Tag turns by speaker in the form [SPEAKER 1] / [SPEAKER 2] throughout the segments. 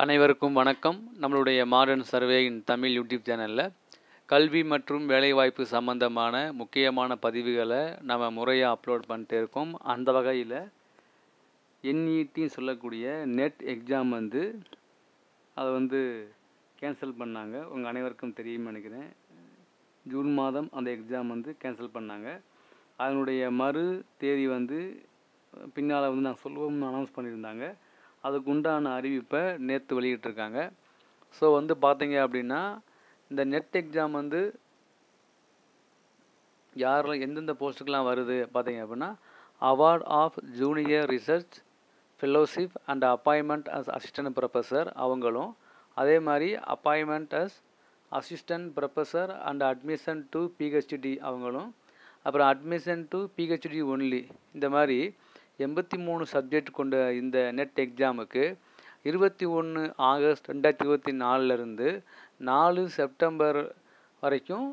[SPEAKER 1] அனைவருக்கும் வணக்கம். நம்மளுடைய மாடர்ன் சர்வேயின் தமிழ் யூடியூப் சேனலில் கல்வி மற்றும் வேலைவாய்ப்பு சம்பந்தமான முக்கியமான பதிவுகளை நம்ம முறையாக அப்லோட் பண்ணிட்டு இருக்கோம். அந்த வகையில் என்இடின்னு சொல்லக்கூடிய நெட் எக்ஸாம் அதை கேன்சல் பண்ணாங்க. உங்கள் அனைவருக்கும் தெரியும்னு நினைக்கிறேன். ஜூன் மாதம் அந்த எக்ஸாம் கேன்சல் பண்ணாங்க. அதனுடைய மறு தேதி பின்னால் நாங்கள் சொல்லுவோம்னு அனௌன்ஸ் பண்ணியிருந்தாங்க. அதுக்கு உண்டான அறிவிப்பை நேற்று வெளியிட்டிருக்காங்க. ஸோ பார்த்தீங்க அப்படின்னா இந்த நெட் எக்ஸாம் யாரெல்லாம் எந்தெந்த போஸ்ட்டுக்கெலாம் வருது பார்த்தீங்க அப்படின்னா, award of junior research fellowship and appointment as assistant professor அவங்களும், அதே மாதிரி appointment as assistant professor and admission to PhD அவங்களும், அப்புறம் அட்மிஷன் டு பிஹெச்டி ஒன்லி, இந்த மாதிரி 83 சப்ஜெக்ட் கொண்ட இந்த நெட் எக்ஸாமுக்கு 21 ஆகஸ்ட் 2024 4 செப்டம்பர் வரைக்கும்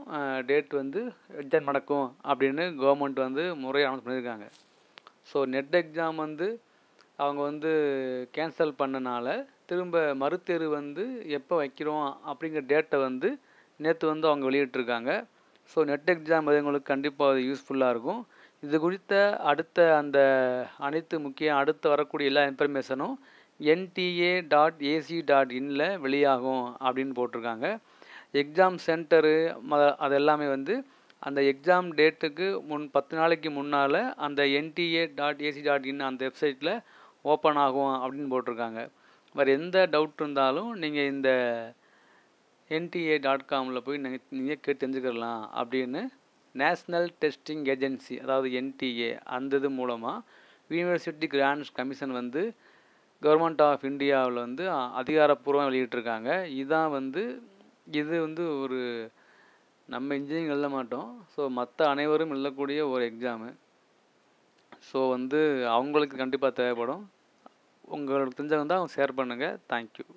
[SPEAKER 1] டேட் எக்ஸாம் நடக்கும் அப்படின்னு கவர்மெண்ட் முறையாக அனௌன்ஸ் பண்ணியிருக்காங்க. ஸோ நெட் எக்ஸாம் அவங்க கேன்சல் பண்ணனால திரும்ப மறுதேர்வு எப்போ வைக்கிறோம் அப்படிங்கிற டேட்டை நேற்று அவங்க வெளியிட்டிருக்காங்க. ஸோ நெட் எக்ஸாம் உங்களுக்கு கண்டிப்பாக அது யூஸ்ஃபுல்லாக இருக்கும். இது குறித்த அடுத்த அனைத்து அடுத்து வரக்கூடிய எல்லா இன்ஃபர்மேஷனும் nta.ac.inல வெளியாகும் அப்படின்னு போட்டிருக்காங்க. எக்ஸாம் சென்டரு அதெல்லாமே அந்த எக்ஸாம் டேட்டுக்கு 10 நாளைக்கு முன்னால் அந்த nta.ac.in அந்த வெப்சைட்டில் ஓப்பன் ஆகும் அப்படின்னு போட்டிருக்காங்க. வேறு எந்த டவுட் இருந்தாலும் நீங்கள் இந்த nta.comல போய் நீங்கள் கேட்டு தெரிஞ்சுக்கலாம் அப்படின்னு நேஷ்னல் டெஸ்டிங் ஏஜென்சி, அதாவது என்டிஏ, அந்த இது மூலமாக university grants commission government of இந்தியாவில் அதிகாரப்பூர்வமாக வெளியிட்டிருக்காங்க. இதுதான் இது ஒரு நம்ம இன்ஜினியரிங் எழுத மாட்டோம். ஸோ மற்ற அனைவரும் எழுதக்கூடிய ஒரு எக்ஸாமு. ஸோ அவங்களுக்கு கண்டிப்பாக தேவைப்படும். உங்களுக்கு தெரிஞ்சவங்க தான் ஷேர் பண்ணுங்கள். தேங்க்யூ.